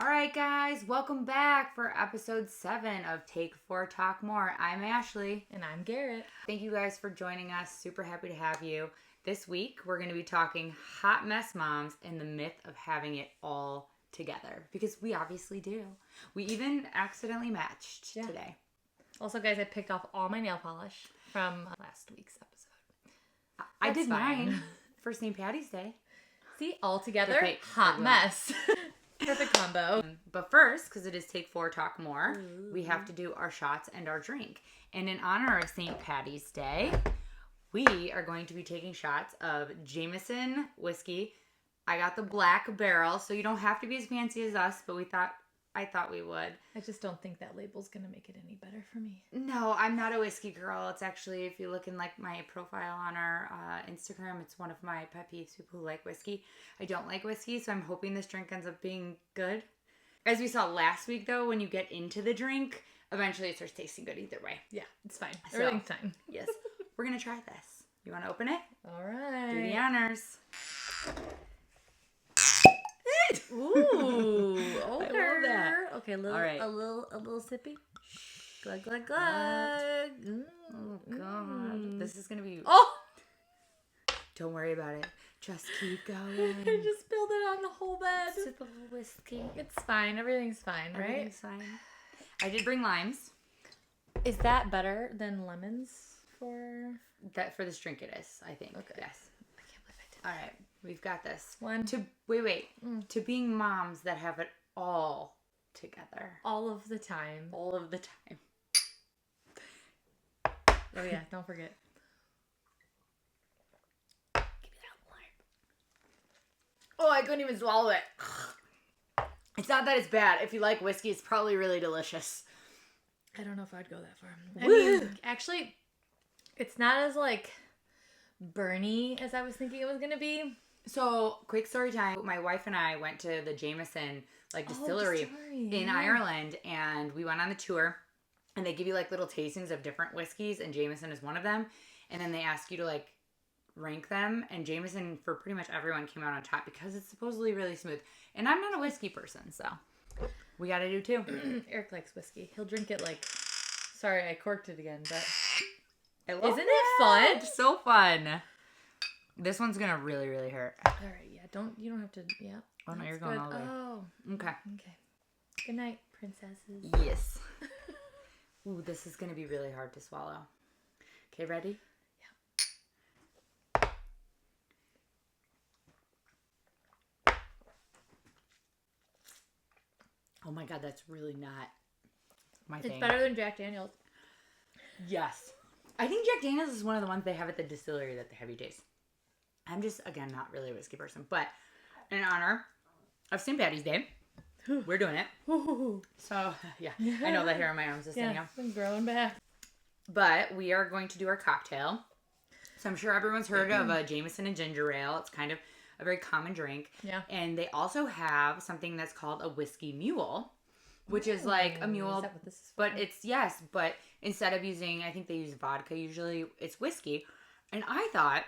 All right, guys, welcome back for episode 7 of Take 4 Talk More. I'm Ashley. And I'm Garrett. Thank you guys for joining us. Super happy to have you. This week, we're going to be talking hot mess moms and the myth of having it all together. Because we obviously do. We even accidentally matched today. Also, guys, I picked off all my nail polish from last week's episode. I did mine for St. Patty's Day. See, all together, hot mess. Perfect combo. But first, because it is Take 4 Talk More, we have to do our shots and our drink. And in honor of St. Patty's Day, we are going to be taking shots of Jameson whiskey. I got the black barrel, so you don't have to be as fancy as us, but I thought we would. I just don't think that label's going to make it any better for me. No, I'm not a whiskey girl. It's actually, if you look in like my profile on our Instagram, it's one of my pet peeves, people who like whiskey. I don't like whiskey, so I'm hoping this drink ends up being good. As we saw last week, though, when you get into the drink, eventually it starts tasting good either way. Yeah, it's fine. Everything's fine. Yes. We're going to try this. You want to open it? All right. Do the honors. Ooh, I love that. Okay, All right. a little sippy. Glug, glug, glug. Oh, God. This is going to be... Oh! Don't worry about it. Just keep going. I just spilled it on the whole bed. Sip a little whiskey. It's fine. Everything's fine, right? Everything's fine. I did bring limes. Is that better than lemons for... That for this drink it is, I think. Okay. Yes. I can't believe I did. All right. We've got this. Wait. To being moms that have it all together. All of the time. All of the time. Oh, yeah. Don't forget. Give me that lime. Oh, I couldn't even swallow it. It's not that it's bad. If you like whiskey, it's probably really delicious. I don't know if I'd go that far. I mean, actually, it's not as, like, burny as I was thinking it was going to be. So, quick story time. My wife and I went to the Jameson distillery in Ireland, and we went on the tour, and they give you like little tastings of different whiskeys, and Jameson is one of them. And then they ask you to like rank them, and Jameson for pretty much everyone came out on top because it's supposedly really smooth. And I'm not a whiskey person, so we got to do too. Eric likes whiskey. He'll drink it like, sorry, I corked it again, but Isn't it fun? It's so fun. This one's gonna really, really hurt. All right, yeah. You don't have to. Yeah. Oh no, you're going all the way. Oh. Okay. Good night, princesses. Yes. Ooh, this is gonna be really hard to swallow. Okay, ready? Yeah. Oh my God, that's really not my thing. It's better than Jack Daniels. Yes. I think Jack Daniels is one of the ones they have at the distillery that the heavy taste. I'm just, again, not really a whiskey person. But in honor of St. Patty's Day, we're doing it. So, yeah. I know that hair on my arms is standing up. I'm growing back. But we are going to do our cocktail. So I'm sure everyone's heard of a Jameson and ginger ale. It's kind of a very common drink. Yeah. And they also have something that's called a whiskey mule, which is like a mule. Is that what this is for? But but instead of using, I think they use vodka usually, it's whiskey. And I thought,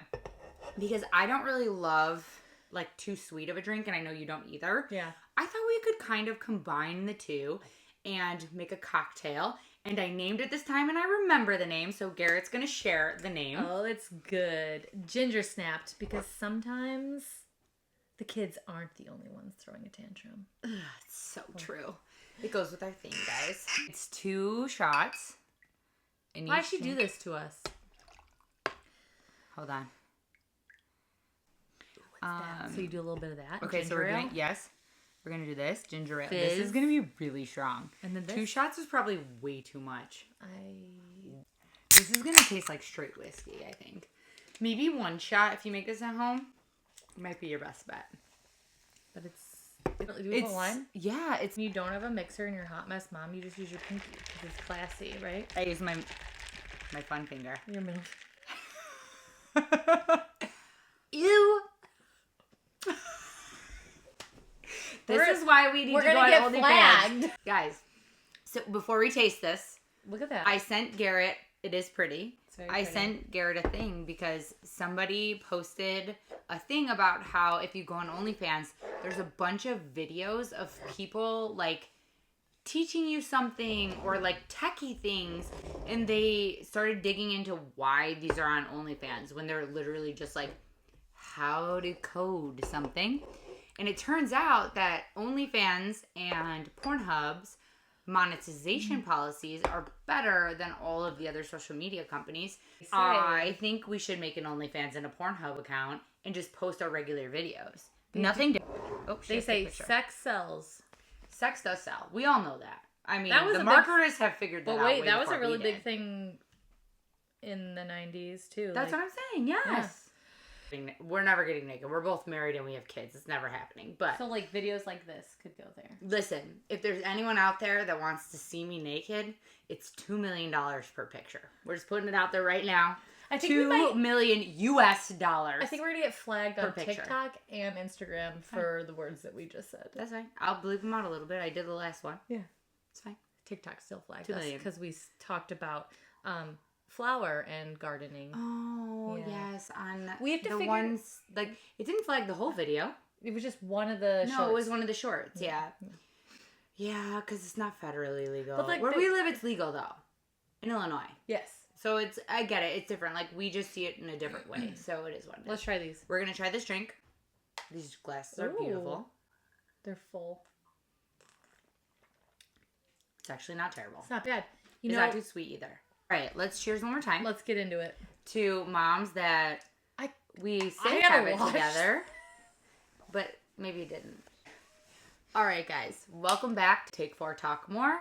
because I don't really love like too sweet of a drink, and I know you don't either. Yeah. I thought we could kind of combine the two and make a cocktail. And I named it this time, and I remember the name, so Garrett's going to share the name. Oh, it's good. Ginger snapped, because sometimes the kids aren't the only ones throwing a tantrum. It's so true. It goes with our theme, guys. It's 2 shots. Why'd she do this to us? Hold on. So you do a little bit of that. Okay, so we're ale? we're gonna do this ginger ale. Fizz. This is gonna be really strong. And then this? 2 shots is probably way too much. I This is gonna taste like straight whiskey, I think. Maybe 1 shot if you make this at home. Might be your best bet. But do we put wine? Yeah, it's. You don't have a mixer in your hot mess mom. You just use your pinky because it's classy, right? I use my fun finger. Your middle. Ew. This is why we need to go on get flagged. Guys, so before we taste this, Look at that. I sent Garrett, it is pretty, I sent Garrett a thing because somebody posted a thing about how if you go on OnlyFans, there's a bunch of videos of people like teaching you something or like techie things, and they started digging into why these are on OnlyFans when they're literally just like how to code something. And it turns out that OnlyFans and Pornhub's monetization policies are better than all of the other social media companies. I think we should make an OnlyFans and a Pornhub account and just post our regular videos. Nothing different. Oh, they say sex sells. Sex does sell. We all know that. I mean, the marketers have figured that out. But wait, that was a really big thing in the 90s too. That's what I'm saying. Yes. Yeah. We're never getting naked. We're both married and we have kids. It's never happening. But so like videos like this could go there. Listen, if there's anyone out there that wants to see me naked, it's $2 million per picture. We're just putting it out there right now. I think $2 million US. I think we're gonna get flagged on TikTok and Instagram for the words that we just said. That's fine. I'll bleep them out a little bit. I did the last one. Yeah, it's fine. TikTok still flagged us because we talked about flower and gardening. Oh, yes. We have to the ones, like, it didn't flag the whole video. It was just one of the shorts. No, it was one of the shorts, yeah. Yeah, because it's not federally legal. But like, where we live, it's legal, though. In Illinois. Yes. So I get it. It's different. Like, we just see it in a different way. So it is what it is. Let's try these. We're going to try this drink. These glasses are beautiful. They're full. It's actually not terrible. It's not bad. It's not too sweet either. All right, let's cheers one more time. Let's get into it. To moms that we say have it together, but maybe didn't. All right, guys. Welcome back to Take 4 Talk More.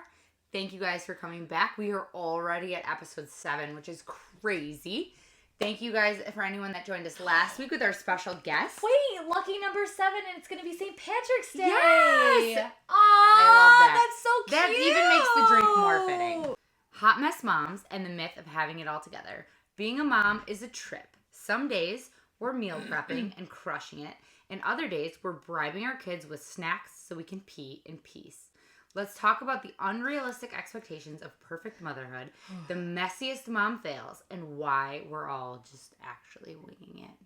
Thank you guys for coming back. We are already at episode 7, which is crazy. Thank you guys for anyone that joined us last week with our special guest. Wait, lucky number 7, and it's going to be St. Patrick's Day. Yes! Aww, I love that. That's so cute. That even makes the drink more fitting. Hot mess moms and the myth of having it all together. Being a mom is a trip. Some days we're meal prepping and crushing it, and other days we're bribing our kids with snacks so we can pee in peace. Let's talk about the unrealistic expectations of perfect motherhood, the messiest mom fails, and why we're all just actually winging it.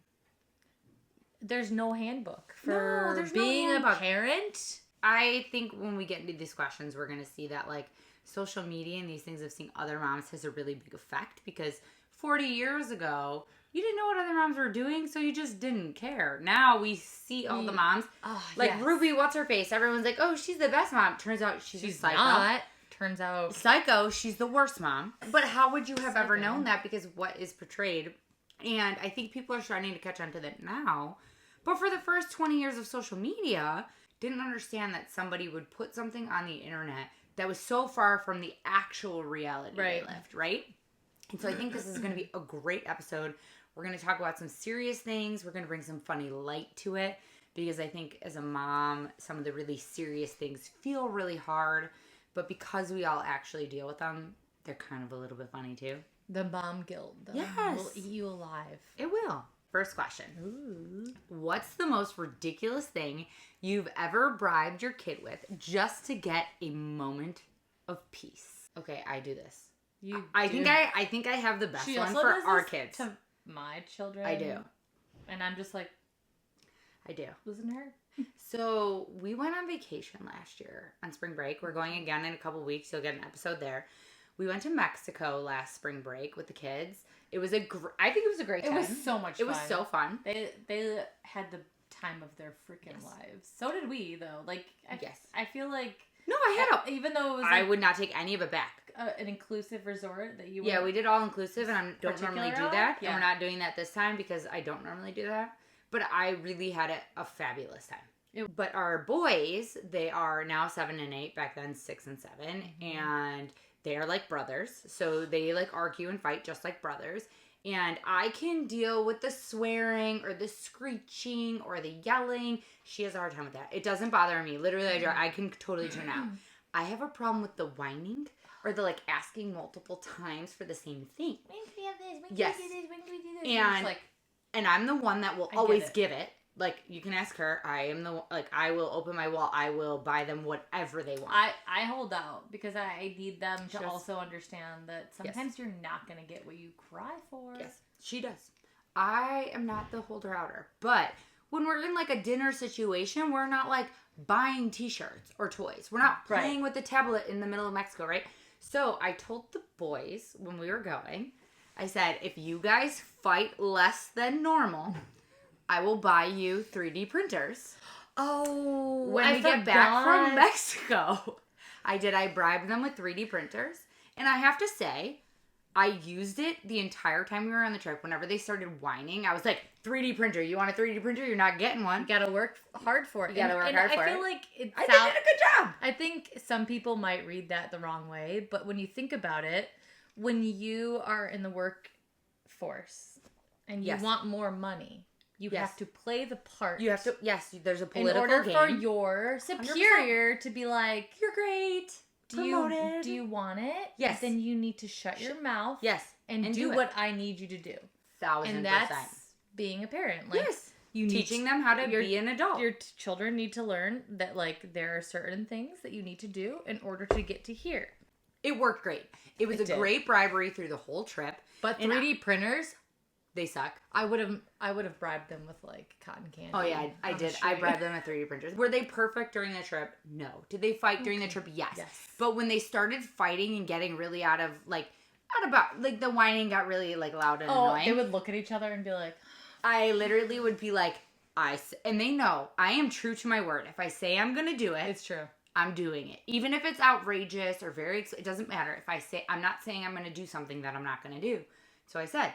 There's no handbook for being a parent. I think when we get into these questions, we're going to see that, like, social media and these things of seeing other moms has a really big effect because 40 years ago, you didn't know what other moms were doing, so you just didn't care. Now we see all the moms. Ruby, what's her face? Everyone's like, oh, she's the best mom. Turns out she's psycho. Not. Turns out. Psycho, she's the worst mom. But how would you have ever known that? Because what is portrayed. And I think people are starting to catch on to that now. But for the first 20 years of social media, didn't understand that somebody would put something on the internet that was so far from the actual reality they lived, right? And so I think this is going to be a great episode. We're going to talk about some serious things. We're going to bring some funny light to it because I think as a mom, some of the really serious things feel really hard. But because we all actually deal with them, they're kind of a little bit funny too. The mom guilt, though, will eat you alive. It will. First question. Ooh. What's the most ridiculous thing you've ever bribed your kid with just to get a moment of peace? Okay, I do this. I think I have the best one for our kids. To my children. I do. And I'm just like, I do. Listen to her. So we went on vacation last year on spring break. We're going again in a couple weeks. You'll get an episode there. We went to Mexico last spring break with the kids. It was I think it was a great time. It was so much fun. It was so fun. They had the time of their freaking lives. So did we, though. Like, I feel like... No, I had even though it was like, I would not take any of it back. An inclusive resort that you Yeah, we did all inclusive, and I don't normally do that. Yeah. And we're not doing that this time because I don't normally do that. But I really had a fabulous time. But our boys, they are now 7 and 8, back then 6 and 7, and they are like brothers. So they like argue and fight just like brothers. And I can deal with the swearing or the screeching or the yelling. She has a hard time with that. It doesn't bother me. Literally, I can totally tune out. I have a problem with the whining or the like asking multiple times for the same thing. When can we have this? When can yes. we do this? When can we do this? And I'm the one that will always give it. like, you can ask her. I am the, like, I will open my wall. I will buy them whatever they want. I hold out because I need them to also understand that sometimes you're not going to get what you cry for. Yes, she does. I am not the holder outer. But when we're in, like, a dinner situation, we're not, like, buying t-shirts or toys. We're not playing with the tablet in the middle of Mexico, right? So I told the boys when we were going, I said, if you guys fight less than normal, I will buy you 3D printers. Oh, when we get back from Mexico. I bribed them with 3D printers. And I have to say, I used it the entire time we were on the trip. Whenever they started whining, I was like, 3D printer. You want a 3D printer? You're not getting one. You gotta work hard for it. You gotta work hard for it. I feel like I did a good job. I think some people might read that the wrong way, but when you think about it, when you are in the workforce and you want more money, you have to play the part. You have to, there's a political in order game. for your superior 100%. To be like, you're great. Do you want it? Yes. Then you need to shut your mouth. Yes. And do what I need you to do. 1000%. And that's being a parent. Like, yes. You teaching them how to be an adult. Your children need to learn that, like, there are certain things that you need to do in order to get to here. It worked great. It was a great bribery through the whole trip. But 3D printers, they suck. I would have bribed them with, like, cotton candy. Oh yeah, I did. I bribed them with 3D printers. Were they perfect during the trip? No. Did they fight during the trip? Yes. But when they started fighting and getting really out of the whining got really, like, loud and annoying. They would look at each other and be like, I literally would be like, and they know I am true to my word. If I say I'm gonna do it, it's true. I'm doing it. Even if it's outrageous or it doesn't matter. If I say, I'm not saying I'm going to do something that I'm not going to do. So I said,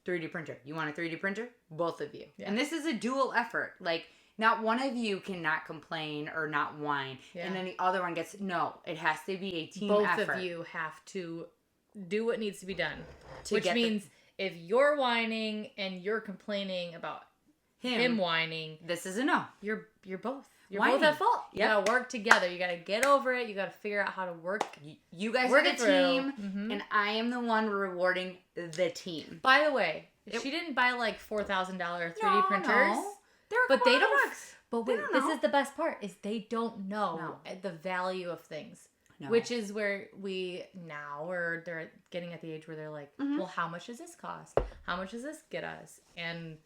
3D printer. You want a 3D printer? Both of you. Yeah. And this is a dual effort. Like, not one of you cannot complain or not whine. Yeah. And then the other one ges, no, it has to be a team effort. Both of you have to do what needs to be done. Which means if you're whining and you're complaining about him whining, this is a no. You're both. You're both at fault. You gotta work together. You gotta get over it. You gotta figure out how to work. You guys are the team, and I am the one rewarding the team. By the way, she didn't buy like $4,000 3D printers. No. But they don't. But wait, this is the best part: is they don't know the value of things. No. Which is where they're getting at the age where they're like, well, how much does this cost? How much does this get us? And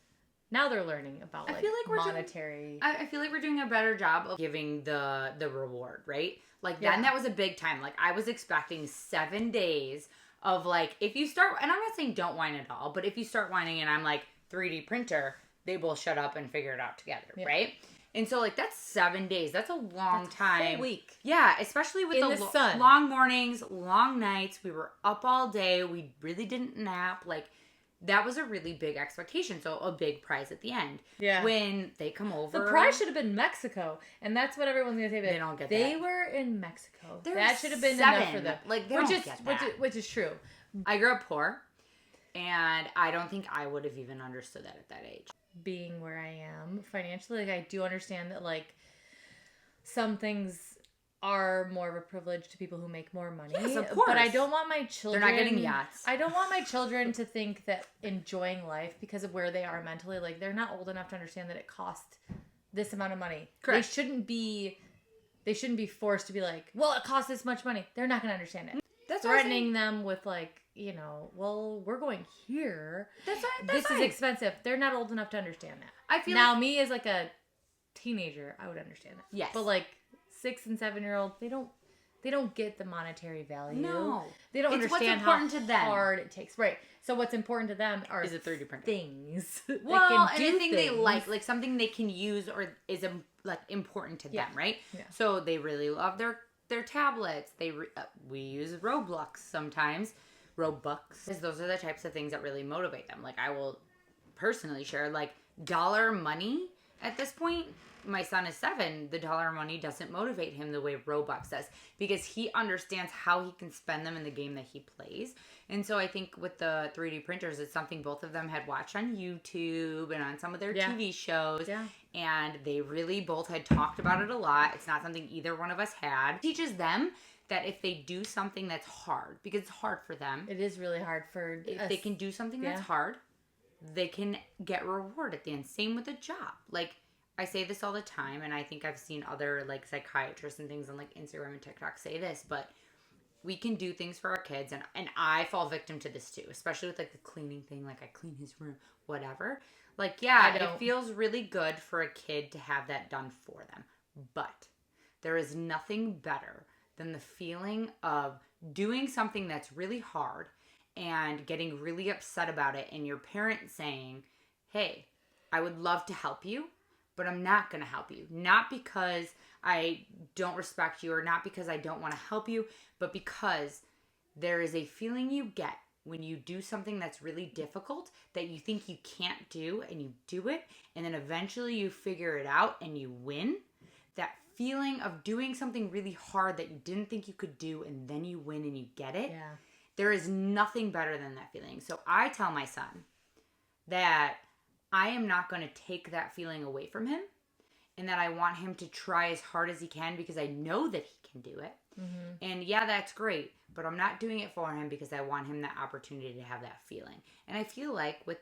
now they're learning about monetary. I feel like we're doing a better job of giving the reward, right? Like then that was a big time. Like I was expecting 7 days of like, if you start, and I'm not saying don't whine at all, but if you start whining and I'm like 3D printer, they both shut up and figure it out together, right? And so like that's 7 days. That's a long time. A whole week. Yeah, especially with the sun. Long mornings, long nights. We were up all day. We really didn't nap. Like that was a really big expectation. So a big prize at the end. Yeah. When they come over. The prize should have been Mexico. And that's what everyone's going to say. They don't get that. They were in Mexico. That should have been enough for them. Like, they don't get that. Which is true. I grew up poor. And I don't think I would have even understood that at that age. Being where I am financially, like I do understand that like some things are more of a privilege to people who make more money. Yes, of course. But I don't want my children... They're not getting yachts. I don't want my children to think that enjoying life because of where they are mentally, like they're not old enough to understand that it costs this amount of money. Correct. They shouldn't be forced to be like, well, it costs this much money. They're not going to understand it. That's threatening them with like, you know, well, we're going here. This is expensive. They're not old enough to understand that. I feel now, me as like a teenager, I would understand that. Yes. But like 6 and 7-year-olds, they don't get the monetary value. No. They don't understand how hard it takes. Right. So what's important to them are is a 3D printer. Things. Well, anything they like something they can use or is like important to them, right? Yeah. So they really love their tablets. We use Roblox sometimes. Robux. Those are the types of things that really motivate them. Like I will personally share like dollar money at this point. My son is 7. The dollar money doesn't motivate him the way Robux does because he understands how he can spend them in the game that he plays. And so I think with the 3D printers, it's something both of them had watched on YouTube and on some of their TV shows. Yeah. And they really both had talked about it a lot. It's not something either one of us had. It teaches them that if they do something that's hard, because it's hard for them. It is really hard for if they can do something that's hard, they can get reward at the end. Same with a job. Like, I say this all the time, and I think I've seen other, like, psychiatrists and things on, like, Instagram and TikTok say this, but we can do things for our kids, and I fall victim to this too, especially with, like, the cleaning thing. Like, I clean his room, whatever. Like, yeah, it feels really good for a kid to have that done for them, but there is nothing better than the feeling of doing something that's really hard and getting really upset about it, and your parent saying, hey, I would love to help you, but I'm not going to help you. Not because I don't respect you or not because I don't want to help you, but because there is a feeling you get when you do something that's really difficult that you think you can't do, and you do it, and then eventually you figure it out and you win. That feeling of doing something really hard that you didn't think you could do, and then you win and you get it. Yeah. There is nothing better than that feeling. So I tell my son that I am not going to take that feeling away from him, and that I want him to try as hard as he can because I know that he can do it. Mm-hmm. And yeah, that's great, but I'm not doing it for him because I want him the opportunity to have that feeling. And I feel like with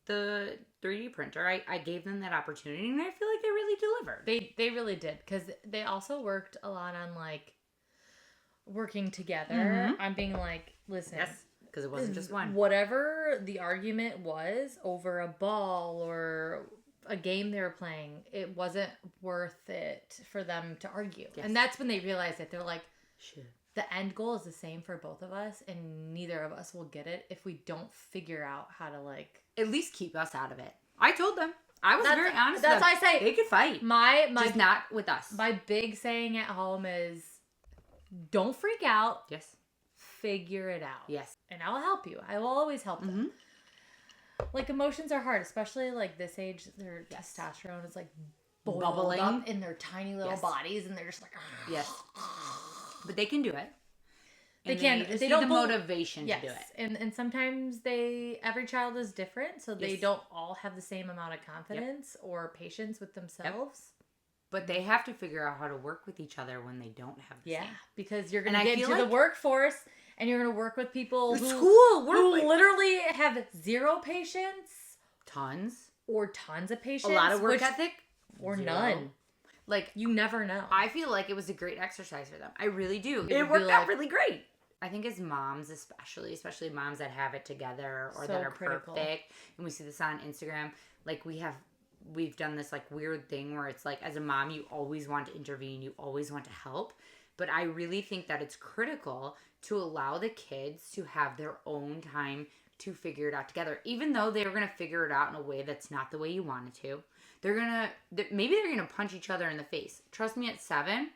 the 3D printer, I gave them that opportunity, and I feel like they really delivered. They really did, because they also worked a lot on, like, working together. I'm being like, listen. Yes, because it wasn't just one. Whatever the argument was over a ball or a game they were playing, it wasn't worth it for them to argue. Yes. And that's when they realized it. They're like, sure, the end goal is the same for both of us, and neither of us will get it if we don't figure out how to, like, at least keep us out of it. I told them. I was very honest. That's why I say they could fight. My just not with us. My big saying at home is, don't freak out. Yes. Figure it out. Yes. And I will help you. I will always help them. Like, emotions are hard, especially, like, this age. Their testosterone is, like, bubbling up in their tiny little bodies, and they're just like, yes. But they can do it. They can. They don't the motivation to do it. And sometimes every child is different, so they don't all have the same amount of confidence or patience with themselves. Yep. But they have to figure out how to work with each other when they don't have the same. Because you're going to get into the workforce, and you're going to work with people who literally have zero patience. Tons of patience. A lot of work ethic. Or none. Like, you never know. I feel like it was a great exercise for them. I really do. It worked out really great. I think as moms, especially moms that have it together or that are critical. Perfect, and we see this on Instagram, like, we've done this, like, weird thing where it's like, as a mom, you always want to intervene, you always want to help. But I really think that it's critical to allow the kids to have their own time to figure it out together. Even though they're going to figure it out in a way that's not the way you wanted to. Maybe they're going to punch each other in the face. Trust me, at 7,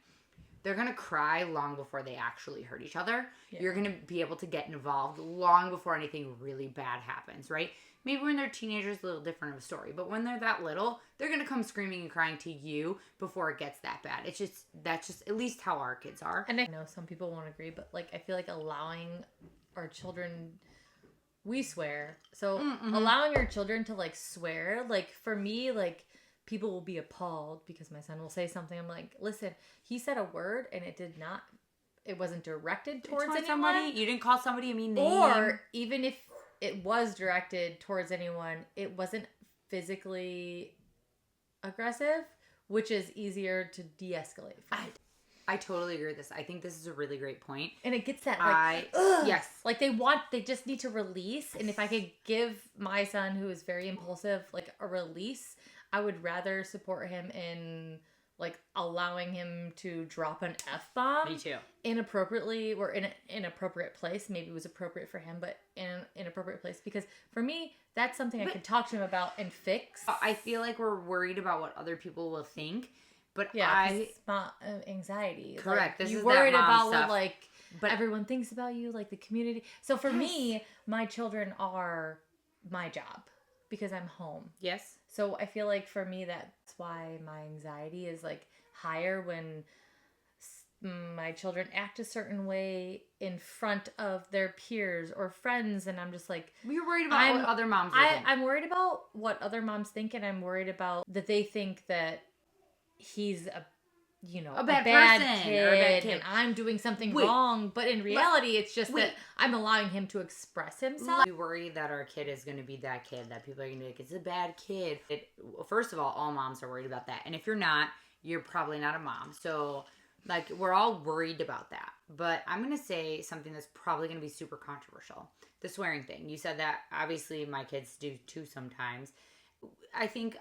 they're going to cry long before they actually hurt each other. Yeah. You're going to be able to get involved long before anything really bad happens, right? Maybe when they're teenagers, a little different of a story. But when they're that little, they're going to come screaming and crying to you before it gets that bad. That's just at least how our kids are. And I know some people won't agree, but, like, I feel like allowing our children, we swear. So allowing your children to, like, swear, like, for me, like, people will be appalled because my son will say something. I'm like, listen, he said a word and it wasn't directed towards anyone. Somebody. You didn't call somebody a mean name. Or even if it was directed towards anyone, it wasn't physically aggressive, which is easier to de-escalate from. I totally agree with this. I think this is a really great point. And it gets that, like, yes. Like, they just need to release. And if I could give my son, who is very impulsive, like, a release, I would rather support him in, like, allowing him to drop an F-bomb. Me too. Inappropriately, or in an inappropriate place. Maybe it was appropriate for him, but in an inappropriate place. Because for me, that's something I could talk to him about and fix. I feel like we're worried about what other people will think. But it's not anxiety. Correct. Like, you're worried about what, like, but everyone thinks about you, like, the community. So for me, my children are my job because I'm home. Yes. So I feel like for me, that's why my anxiety is, like, higher when my children act a certain way in front of their peers or friends, and I'm just like, you're worried about what other moms think. I'm worried about what other moms think, and I'm worried about that they think that he's a bad person kid, or a bad kid, and I'm doing something wrong. But in reality, it's just that I'm allowing him to express himself. We worry that our kid is going to be that kid, that people are going to be like, it's a bad kid. First of all moms are worried about that. And if you're not, you're probably not a mom. So, like, we're all worried about that. But I'm going to say something that's probably going to be super controversial. The swearing thing. You said that, obviously, my kids do too sometimes. I think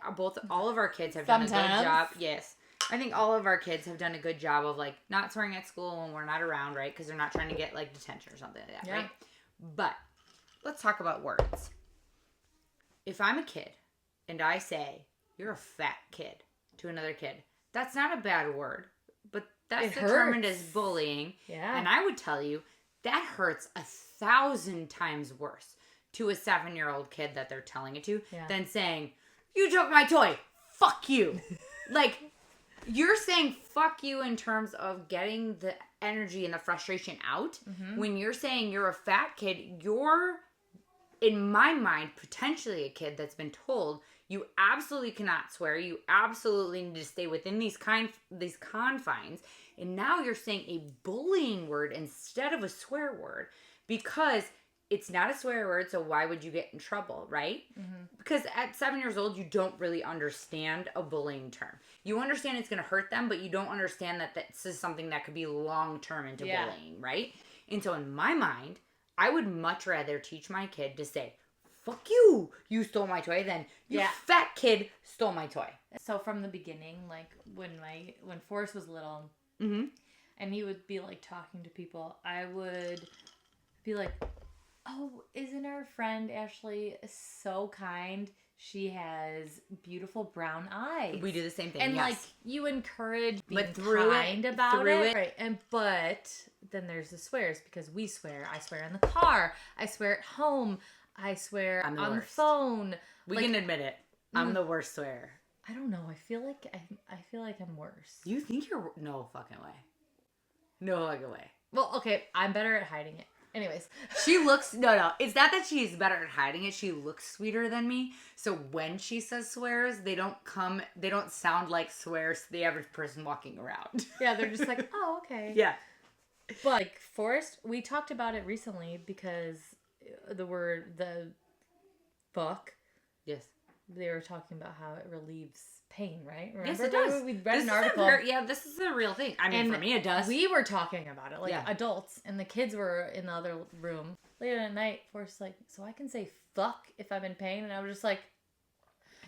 all of our kids have done a good job. Yes. I think all of our kids have done a good job of, like, not swearing at school when we're not around, right? Because they're not trying to get, like, detention or something like that, right? But let's talk about words. If I'm a kid and I say, you're a fat kid to another kid, that's not a bad word, but that's determined as bullying. Yeah. And I would tell you, that hurts 1,000 times worse to a 7-year-old kid that they're telling it to than saying, you took my toy, fuck you. Like, you're saying fuck you in terms of getting the energy and the frustration out. Mm-hmm. When you're saying you're a fat kid, you're, in my mind, potentially a kid that's been told you absolutely cannot swear. You absolutely need to stay within these confines. And now you're saying a bullying word instead of a swear word because it's not a swear word, so why would you get in trouble, right? Mm-hmm. Because at 7 years old, you don't really understand a bullying term. You understand it's going to hurt them, but you don't understand that this is something that could be long-term into bullying, right? And so in my mind, I would much rather teach my kid to say, fuck you, you stole my toy, than you fat kid stole my toy. So from the beginning, like when Forrest was little, mm-hmm. and he would be like talking to people, I would be like, oh, isn't our friend Ashley so kind? She has beautiful brown eyes. We do the same thing, and like you encourage being kind about it, right? And but then there's the swears because we swear. I swear in the car. I swear at home. I swear on the phone. We can admit it. I'm the worst swearer. I don't know. I feel like I'm worse. You think you're no fucking way. No fucking way. Well, okay, I'm better at hiding it. Anyways, she looks no. It's not that she's better at hiding it. She looks sweeter than me. So when she says swears, they don't sound like swears to the average person walking around. Yeah, they're just like, oh, okay. Yeah. But like Forrest, we talked about it recently because the book. Yes. They were talking about how it relieves pain, right? Remember? Yes, it does. We read an article. This is a real thing. I mean, for me, it does. We were talking about it, like adults, and the kids were in the other room. Later at night, Forrest's like, so I can say fuck if I'm in pain? And I was just like...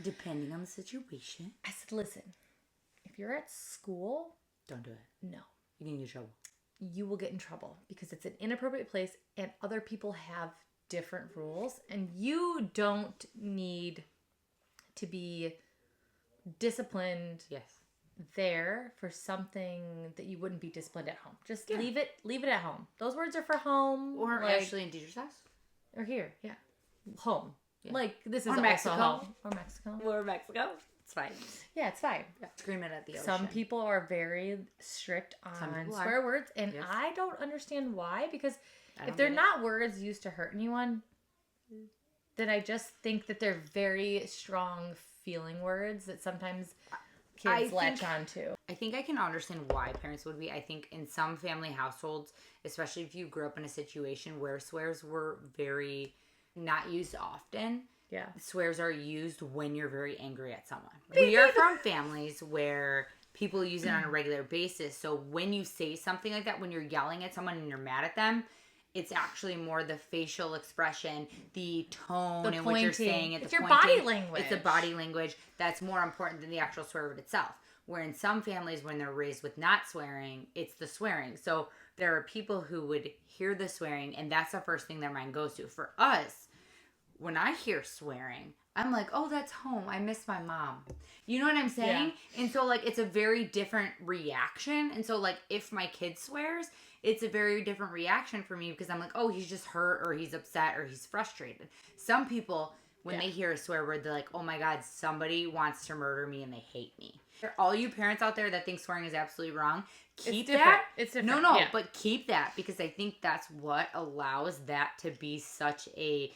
Depending on the situation. I said, listen, if you're at school... Don't do it. No. You can get in trouble. You will get in trouble because it's an inappropriate place and other people have different rules. And you don't need to be disciplined there for something that you wouldn't be disciplined at home. Just leave it at home. Those words are for home. Or like, actually in teacher's house. Or here, home. Yeah. Like this is or also Mexico. Home. Or Mexico. Or Mexico. It's fine. Yeah, it's fine. Yeah. Screaming at the ocean. Some people are very strict on swear words, and I don't understand why, because if they're not words used to hurt anyone, then I just think that they're very strong feeling words that sometimes kids latch on to. I think I can understand why parents would be. I think in some family households, especially if you grew up in a situation where swears were very not used often, swears are used when you're very angry at someone. We are from families where people use it on a regular basis. So when you say something like that, when you're yelling at someone and you're mad at them, it's actually more the facial expression, the tone in which you're saying it. It's your body language. It's the body language that's more important than the actual swear word itself. Where in some families, when they're raised with not swearing, it's the swearing. So there are people who would hear the swearing, and that's the first thing their mind goes to. For us, when I hear swearing, I'm like, oh, that's home. I miss my mom. You know what I'm saying? Yeah. And so, like, it's a very different reaction. And so, like, if my kid swears, it's a very different reaction for me because I'm like, oh, he's just hurt or he's upset or he's frustrated. Some people, when they hear a swear word, they're like, oh my God, somebody wants to murder me and they hate me. All you parents out there that think swearing is absolutely wrong, keep that. It's different. No, but keep that because I think that's what allows that to be such a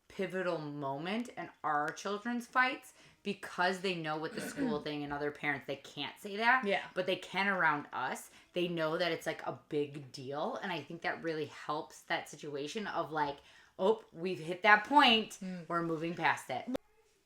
pivotal moment in our children's fights because they know with the school thing and other parents, they can't say that. Yeah. But they can around us. They know that it's like a big deal. And I think that really helps that situation of like, oh, we've hit that point. We're moving past it.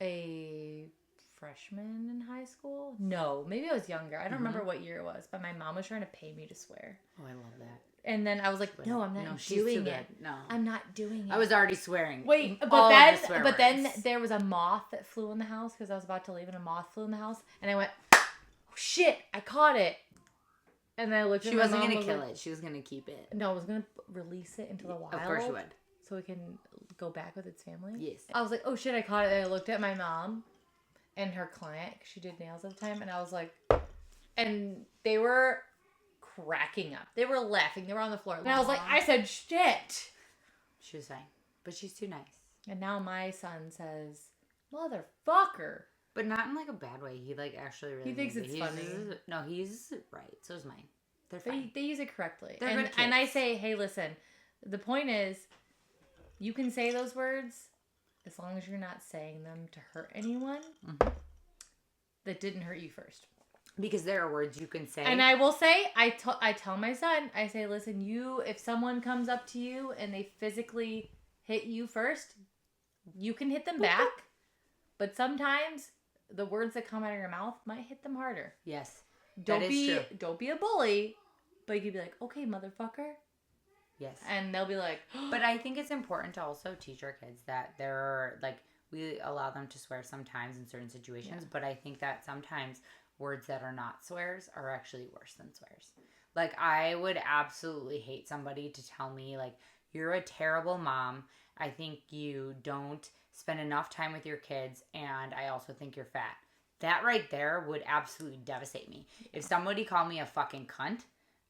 A freshman in high school? No, maybe I was younger. I don't remember what year it was, but my mom was trying to pay me to swear. Oh, I love that. And then I was like, no, I'm not doing it. No. I'm not doing it. I was already swearing. Wait, but then there was a moth that flew in the house because I was about to leave and a moth flew in the house. And I went, oh, shit, I caught it. And then I looked at my mom. She wasn't going to kill it. She was going to keep it. No, I was going to release it into the wild. Of course you would. So it can go back with its family. Yes. I was like, oh shit, I caught it. And I looked at my mom and her client. She did nails at the time. And I was like, and they were cracking up. They were laughing. They were on the floor. And I was like, I said shit. She was fine. But she's too nice. And now my son says, motherfucker. But not in like a bad way. He like actually really... He thinks it's funny. No, he's right. So is mine. They're fine. They use it correctly. They're good kids. And I say, hey, listen. The point is, you can say those words as long as you're not saying them to hurt anyone that didn't hurt you first. Because there are words you can say. And I will say, I tell my son, I say, listen, if someone comes up to you and they physically hit you first, you can hit them back. But sometimes the words that come out of your mouth might hit them harder. Yes. Don't be a bully, but you can be like, okay, motherfucker. Yes. And they'll be like... But I think it's important to also teach our kids that there are, like, we allow them to swear sometimes in certain situations, but I think that sometimes words that are not swears are actually worse than swears. Like, I would absolutely hate somebody to tell me, like, you're a terrible mom. I think you don't spend enough time with your kids, and I also think you're fat. That right there would absolutely devastate me. If somebody called me a fucking cunt,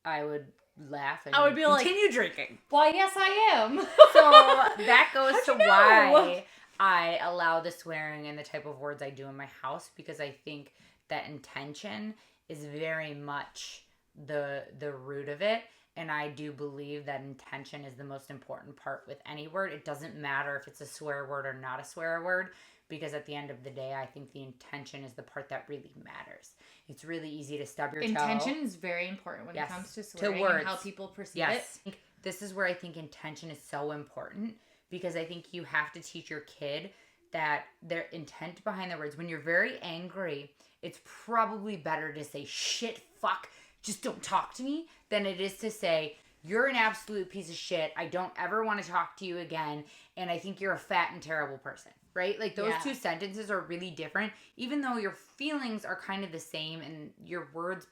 I would laugh and I would be continue drinking. Why, yes, I am. So that goes to why I allow the swearing and the type of words I do in my house, because I think that intention is very much the root of it. And I do believe that intention is the most important part with any word. It doesn't matter if it's a swear word or not a swear word, because at the end of the day, I think the intention is the part that really matters. It's really easy to stub your toe. Intention is very important when it comes to swearing and how people perceive it. This is where I think intention is so important, because I think you have to teach your kid that their intent behind the words. When you're very angry, it's probably better to say, shit, fuck, just don't talk to me, than it is to say, you're an absolute piece of shit. I don't ever want to talk to you again. And I think you're a fat and terrible person. Right? Like, those two sentences are really different, even though your feelings are kind of the same, and your words,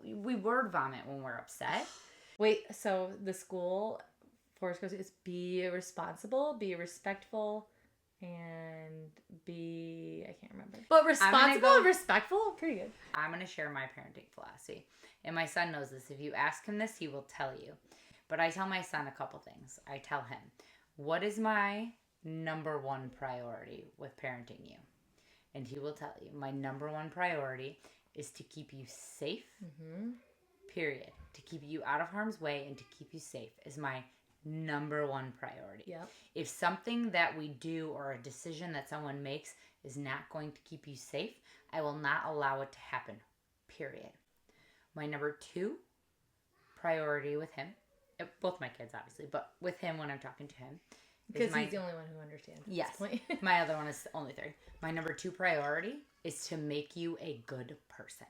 we word vomit when we're upset. Wait, so the school Forrest goes is be responsible, be respectful, and I can't remember. But responsible and respectful? Pretty good. I'm going to share my parenting philosophy. And my son knows this. If you ask him this, he will tell you. But I tell my son a couple things. I tell him, what is my number one priority with parenting you? And he will tell you, my number one priority is to keep you safe, period. To keep you out of harm's way and to keep you safe is my number one priority. Yep. If something that we do or a decision that someone makes is not going to keep you safe, I will not allow it to happen, period. My number two priority with him, both my kids obviously, but with him when I'm talking to him, because he's the only one who understands. Yes. My other one is only 3. My number 2 priority is to make you a good person.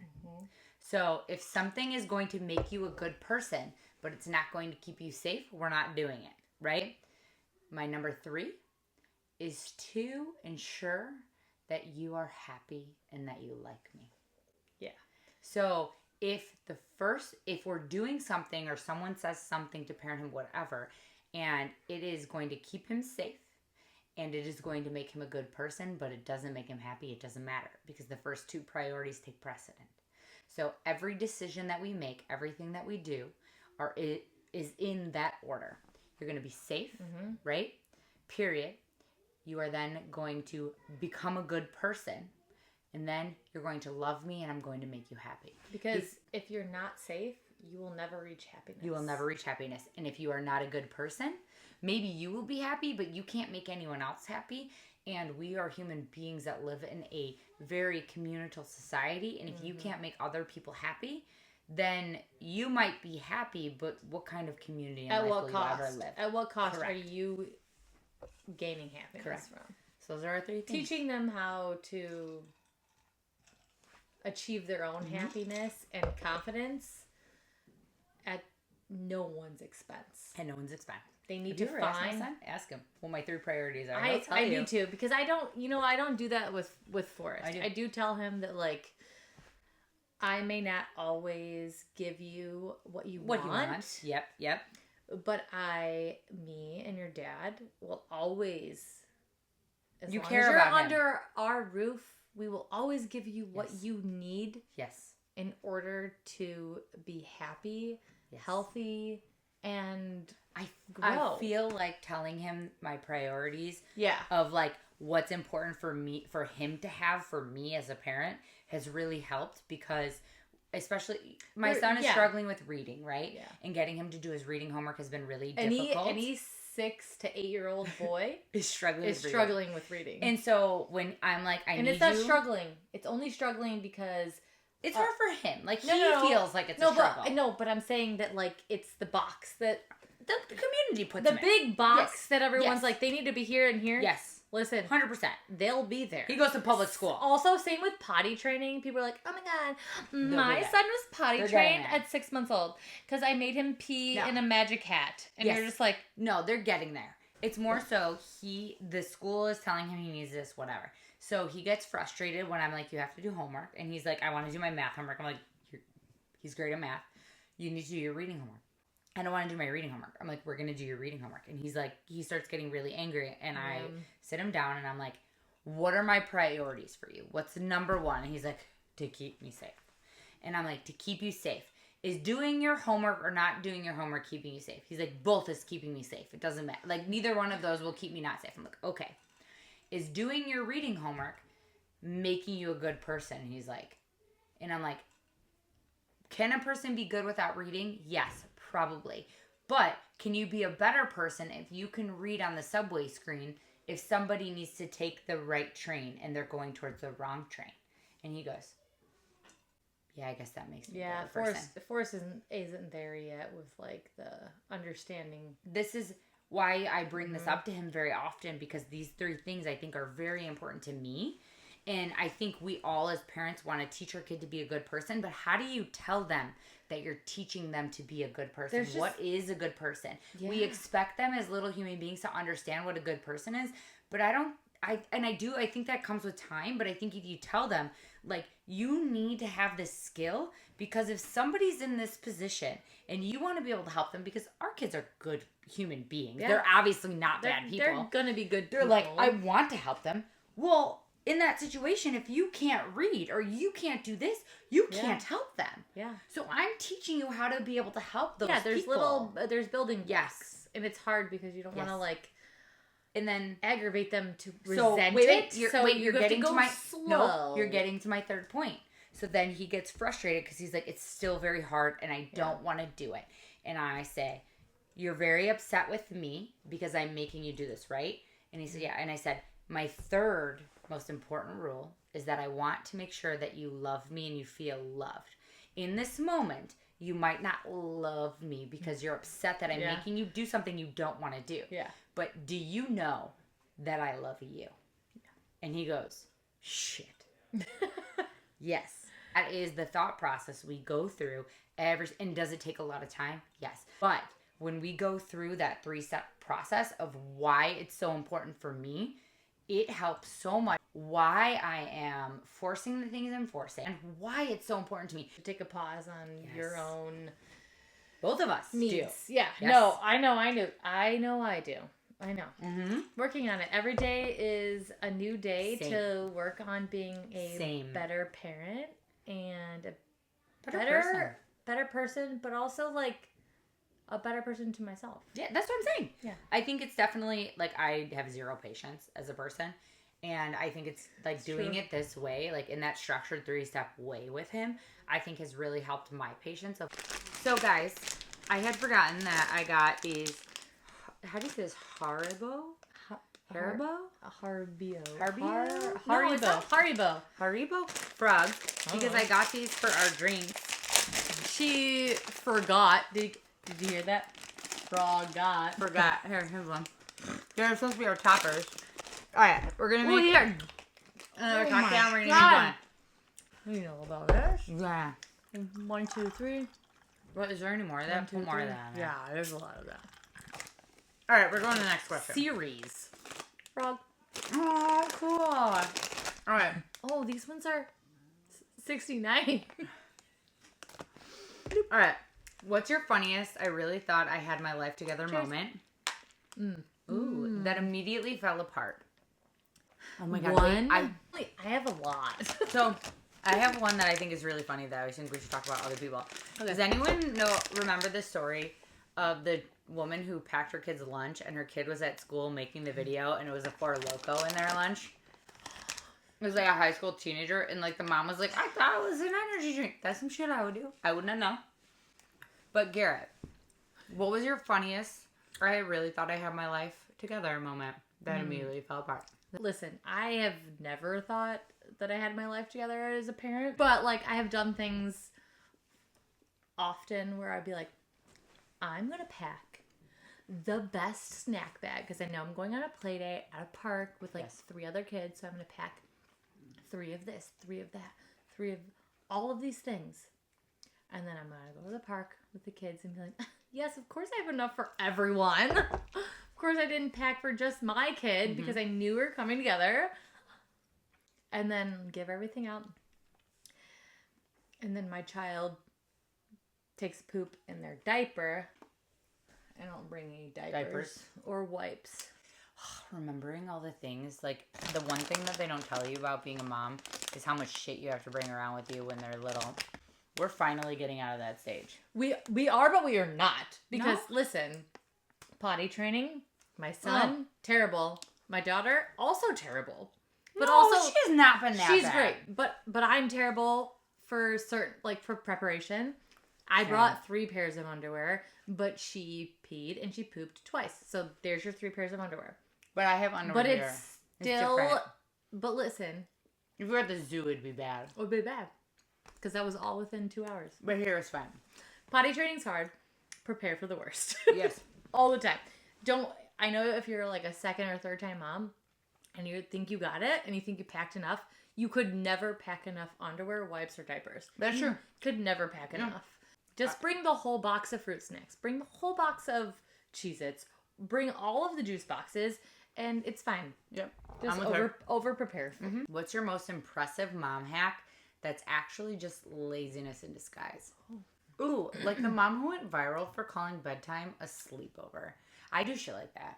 So if something is going to make you a good person, but it's not going to keep you safe, we're not doing it, right? My number 3 is to ensure that you are happy and that you like me. Yeah. So if we're doing something or someone says something to parent him, whatever, and it is going to keep him safe and it is going to make him a good person, but it doesn't make him happy, it doesn't matter, because the first 2 priorities take precedent. So every decision that we make, everything that we do, is in that order. You're going to be safe, right? Period. You are then going to become a good person, and then you're going to love me, and I'm going to make you happy. Because if you're not safe, you will never reach happiness. You will never reach happiness. And if you are not a good person, maybe you will be happy, but you can't make anyone else happy. And we are human beings that live in a very communal society. And if you can't make other people happy, then you might be happy, but what kind of community and life will you ever live? At what cost are you gaining happiness from? So those are our 3 things. Teaching them how to achieve their own happiness and confidence at no one's expense. At no one's expense. They need to find. Ask him what my 3 priorities are. I need to, because I don't do that with Forrest. I do tell him that, like, I may not always give you what you want. Yep. But me and your dad will always, as you long care as you're about under our roof, we will always give you what you need. Yes. In order to be happy, healthy, and grow. I feel like telling him my priorities. Yeah. Of like what's important for him to have for me as a parent has really helped, because especially my son is struggling with reading, right? Yeah. And getting him to do his reading homework has been really difficult. And he's 6 to 8-year-old boy is struggling with reading. And so when I'm like, it's not struggling. It's only struggling because it's hard for him. Like he feels like it's a struggle. But I'm saying that, like, it's the box that the community puts the big box that everyone's like, they need to be here and here. Yes. Listen, 100%. They'll be there. He goes to public school. Also, same with potty training. People are like, oh my God, my son was potty trained at 6 months old because I made him pee in a magic hat. And you're just like, no, they're getting there. It's more so the school is telling him he needs this, whatever. So he gets frustrated when I'm like, you have to do homework. And he's like, I want to do my math homework. I'm like, he's great at math. You need to do your reading homework. I don't want to do my reading homework. I'm like, we're going to do your reading homework. And he's like, he starts getting really angry. And I sit him down and I'm like, what are my priorities for you? What's number one? And he's like, to keep me safe. And I'm like, to keep you safe. Is doing your homework or not doing your homework keeping you safe? He's like, both is keeping me safe. It doesn't matter. Like, neither one of those will keep me not safe. I'm like, okay. Is doing your reading homework making you a good person? And he's like, and I'm like, can a person be good without reading? Yes, probably. But can you be a better person if you can read on the subway screen if somebody needs to take the right train and they're going towards the wrong train? And he goes, yeah, I guess that makes me a better person. Forrest isn't there yet with, like, the understanding. This is why I bring this up to him very often, because these 3 things I think are very important to me. And I think we all as parents want to teach our kid to be a good person, but how do you tell them that you're teaching them to be a good person? What is a good person? Yeah. We expect them as little human beings to understand what a good person is, but I think that comes with time, but I think if you tell them, like, you need to have this skill, because if somebody's in this position and you want to be able to help them, because our kids are good human beings. Yeah. They're obviously not bad people. They're going to be good people. They're like, I want to help them. Well, in that situation, if you can't read or you can't do this, you can't help them. Yeah. So I'm teaching you how to be able to help those people. There's building blocks. And it's hard because you don't want to, like, and then aggravate them to resent it. You're getting to my slow. No, you're getting to my 3rd point. So then he gets frustrated because he's like, it's still very hard and I don't want to do it. And I say, you're very upset with me because I'm making you do this, right? And he said, yeah. And I said, my 3rd most important rule is that I want to make sure that you love me and you feel loved. In this moment, you might not love me because you're upset that I'm making you do something you don't want to do. Yeah. But do you know that I love you? Yeah. And he goes, shit. Yes. That is the thought process we go through and does it take a lot of time? Yes. But when we go through that 3-step process of why it's so important for me, it helps so much why I am forcing the things I'm forcing and why it's so important to me. Take a pause on your own. Both of us needs. Do. Yeah. Yes. No, I know I do. I know. Mm-hmm. Working on it. Every day is a new day to work on being a better parent and a better person, but also, like, a better person to myself. Yeah, that's what I'm saying. Yeah. I think it's definitely, like, I have 0 patience as a person. And I think it's, like, doing it this way, like, in that structured 3-step way with him, I think has really helped my patience. So, guys, I had forgotten that I got these, how do you say this? Haribo? Haribo frogs. Because I got these for our drinks. She forgot. Did you hear that? Forgot. Here's one. They're supposed to be our toppers. Alright, we're gonna make another cocktail. We're gonna you know about this? Yeah. 1, 2, 3. What, is there any more of that? Put more of that. Yeah, there's a lot of that. Alright, we're going to the next question. Series. Frog. Oh, cool. Alright. Oh, these ones are 69. Alright. What's your funniest, I really thought I had my life together moment? Ooh, that immediately fell apart. Oh my god. One? I have a lot. So, I have one that I think is really funny that I think we should talk about other people. Okay. Does anyone remember the story of the woman who packed her kid's lunch and her kid was at school making the video and it was a Four Loko in their lunch? It was like a high school teenager and like the mom was like, I thought it was an energy drink. That's some shit I would do. I wouldn't know. But Garrett, what was your funniest, or I really thought I had my life together moment that immediately fell apart? Listen, I have never thought that I had my life together as a parent, but like I have done things often where I'd be like, I'm gonna pack the best snack bag because I know I'm going on a play date at a park with like 3 other kids, so I'm gonna pack 3 of this, 3 of that, 3 of all of these things, and then I'm gonna go to the park with the kids and be like, yes, of course I have enough for everyone. Of course I didn't pack for just my kid because I knew we were coming together. And then give everything out. And then my child takes poop in their diaper. I don't bring any diapers. Or wipes. Remembering all the things, like the one thing that they don't tell you about being a mom is how much shit you have to bring around with you when they're little. We're finally getting out of that stage. We are, but we are not. Because listen, potty training, my son, terrible. My daughter, also terrible. But also, she's not been that she's bad. Great. But I'm terrible for for preparation. I brought 3 pairs of underwear, but she peed and she pooped twice. So there's your 3 pairs of underwear. But I have underwear. But it's still. But listen, if we were at the zoo, it'd be bad. It would be bad because that was all within 2 hours. But here it's fine. Potty training's hard. Prepare for the worst. Yes, all the time. I know if you're like a second or third time mom. And you think you got it, and you think you packed enough, you could never pack enough underwear, wipes, or diapers. That's true. Could never pack enough. Just bring the whole box of fruit snacks. Bring the whole box of Cheez-Its. Bring all of the juice boxes, and it's fine. Yep. Just over prepare. What's your most impressive mom hack that's actually just laziness in disguise? Ooh, like the mom who went viral for calling bedtime a sleepover. I do shit like that.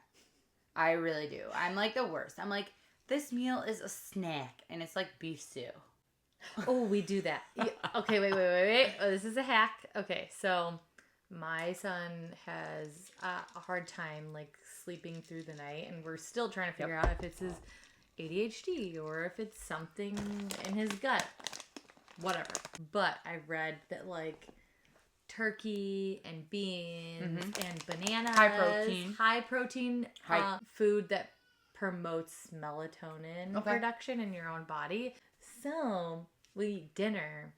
I really do. I'm like the worst. I'm like, this meal is a snack, and it's like beef stew. Oh, we do that. Okay, wait. Oh, this is a hack. Okay, so my son has a hard time like sleeping through the night, and we're still trying to figure out if it's his ADHD or if it's something in his gut. Whatever. But I read that like turkey and beans and bananas, high protein food that promotes melatonin production in your own body. So we eat dinner,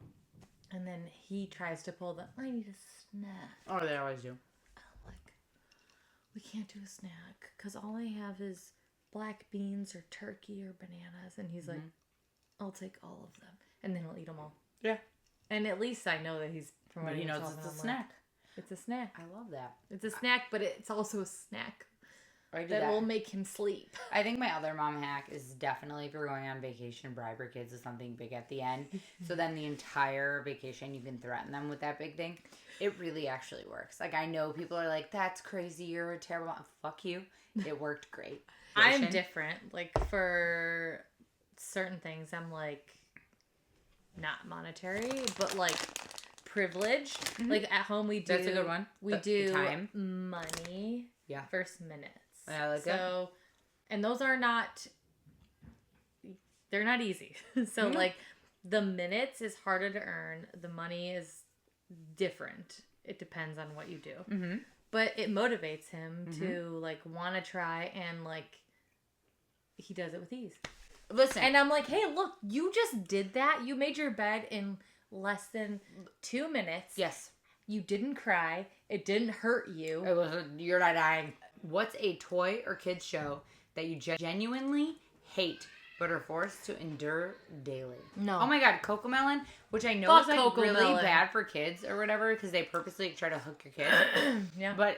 and then he tries to pull I need a snack. Oh, they always do. I'm like, we can't do a snack because all I have is black beans or turkey or bananas, and he's like, I'll take all of them, and then he'll eat them all. Yeah. And at least I know that he's from what he knows it's a snack. It's a snack. I love that. It's a snack, but it's also a snack that will make him sleep. I think my other mom hack is definitely if you're going on vacation, bribe your kids with something big at the end. So then the entire vacation you can threaten them with that big thing. It really actually works. Like I know people are like, that's crazy, you're a terrible mom. Fuck you. It worked great. I'm different. Like for certain things, I'm like not monetary, but like privilege. Like at home we do. That's a good one. We do time. Money. Yeah. Versus minutes. Yeah, like so, and those are not. They're not easy. So like, the minutes is harder to earn. The money is different. It depends on what you do. But it motivates him to like want to try and like he does it with ease. Listen. And I'm like, hey, look, you just did that. You made your bed in less than 2 minutes. Yes. You didn't cry. It didn't hurt you. You're not dying. What's a toy or kids show that you genuinely hate but are forced to endure daily? No. Oh my God, Cocomelon, which I know Fuck is like Cocomelon. really bad for kids or whatever because they purposely try to hook your kids. Yeah. But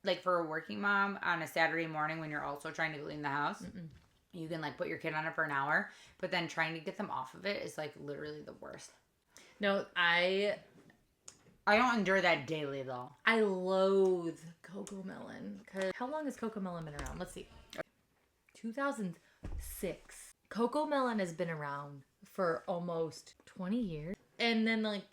like for a working mom on a Saturday morning when you're also trying to clean the house, you can like put your kid on it for an hour, but then trying to get them off of it is like literally the worst. No, I don't endure that daily though. I loathe Cocomelon. How long has Cocomelon been around? Let's see. 2006. Cocomelon has been around for almost 20 years. And then like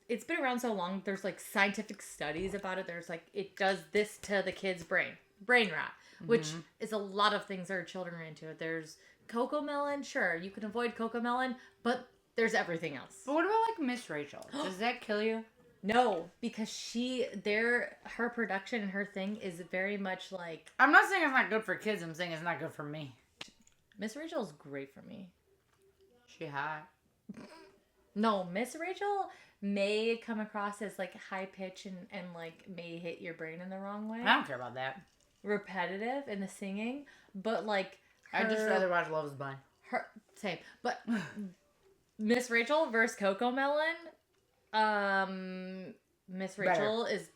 it's been around so long, there's like scientific studies about it. There's like it does this to the kid's brain rot, which is a lot of things our children are into. There's Cocomelon, sure, you can avoid Cocomelon, but there's everything else. But what about like Miss Rachel? Does that kill you? No, because her production and her thing is very much like... I'm not saying it's not good for kids. I'm saying it's not good for me. Miss Rachel's great for me. She hot. No, Miss Rachel may come across as like high pitch and like may hit your brain in the wrong way. I don't care about that. Repetitive in the singing, but like... I'd just rather watch Love is Blind. Same. But Miss Rachel versus Cocomelon... Miss Rachel is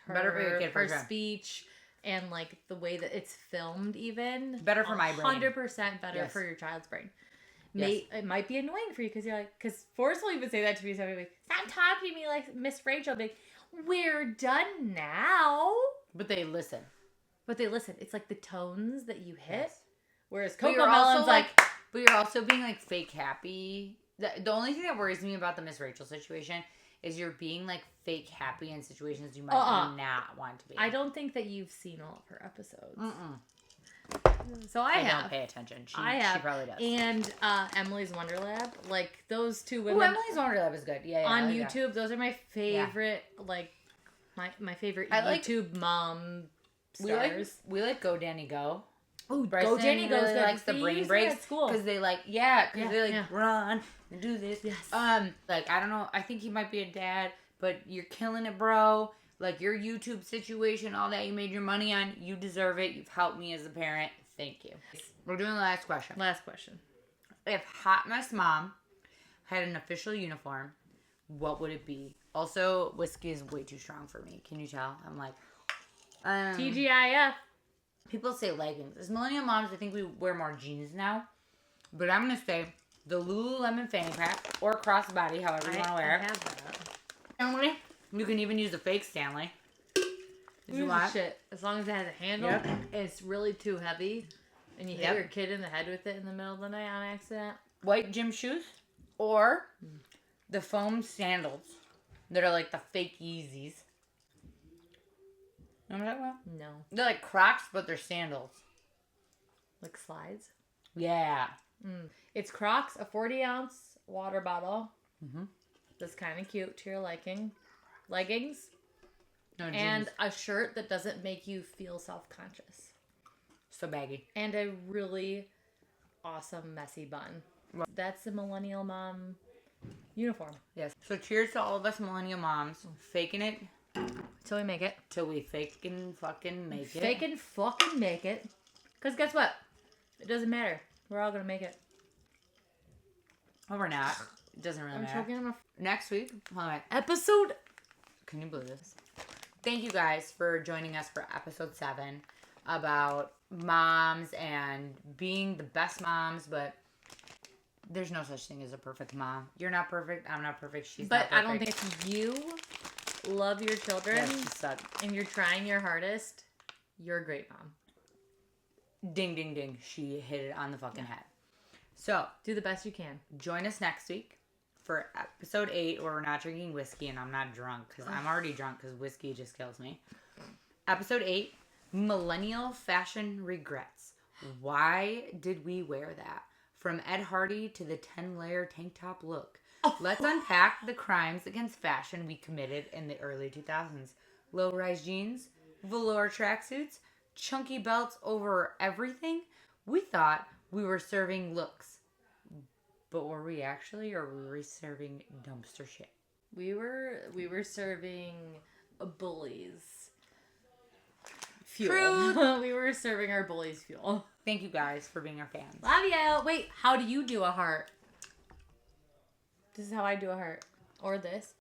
better for your kid, her speech and like the way that it's filmed, even better for my brain. 100% better for your child's brain. It might be annoying for you because you're like, because Forrest will even say that to me. So I'm like, stop talking to me like Miss Rachel. Like, we're done now. But they listen. It's like the tones that you hit. Yes. Whereas Cocomelon's like, but you're also being like fake happy. The only thing that worries me about the Miss Rachel situation is you're being like fake happy in situations you might not want to be. I don't think that you've seen all of her episodes. So I don't pay attention. She probably does. And Emily's Wonderlab, like those two women. Oh, Emily's Wonderlab is good. Yeah. On YouTube, those are my favorite. Like my favorite YouTube mom stars. We like Go Danny Go. Oh, Bryson Go Danny Go's really likes the brain breaks because they like run and do this. Yes. Like I don't know. I think he might be a dad, but you're killing it, bro. Like your YouTube situation, all that you made your money on, you deserve it. You've helped me as a parent. Thank you. We're doing the last question. If Hot Mess Mom had an official uniform, what would it be? Also, whiskey is way too strong for me. Can you tell? I'm like, TGIF. People say leggings. As millennial moms, I think we wear more jeans now. But I'm going to say the Lululemon fanny pack or crossbody, however you want to wear it. I have that. Stanley. You can even use the fake Stanley. If you want. Shit. As long as it has a handle and it's really too heavy and you hit your kid in the head with it in the middle of the night on accident. White gym shoes or the foam sandals that are like the fake Yeezys. Remember that one? No. They're like Crocs, but they're sandals. Like slides? Yeah. It's Crocs, a 40-ounce water bottle. That's kind of cute to your liking. Leggings. No jeans. And a shirt that doesn't make you feel self-conscious. So baggy. And a really awesome messy bun. Right. That's the millennial mom uniform. Yes. So cheers to all of us millennial moms. Faking it. Till we make it. Till we faking fucking make it. Faking fucking make it. Because guess what? It doesn't matter. We're all going to make it. Oh, we're not. It doesn't really matter. Next week, episode... Can you believe this? Thank you guys for joining us for episode 7 about moms and being the best moms, but there's no such thing as a perfect mom. You're not perfect. I'm not perfect. She's not perfect. But I don't think if you love your children and you're trying your hardest, you're a great mom. Ding, ding, ding. She hit it on the fucking head. So, do the best you can. Join us next week for episode 8 where we're not drinking whiskey and I'm not drunk because I'm already drunk because whiskey just kills me. Episode 8, Millennial Fashion Regrets. Why did we wear that? From Ed Hardy to the 10-layer tank top look. Let's unpack the crimes against fashion we committed in the early 2000s. Low-rise jeans, velour tracksuits, chunky belts over everything. We thought we were serving looks. But were we actually, or were we serving dumpster shit? We were serving bullies fuel. We were serving our bullies fuel. Thank you guys for being our fans. Love you. Wait, how do you do a heart? This is how I do a heart. Or this.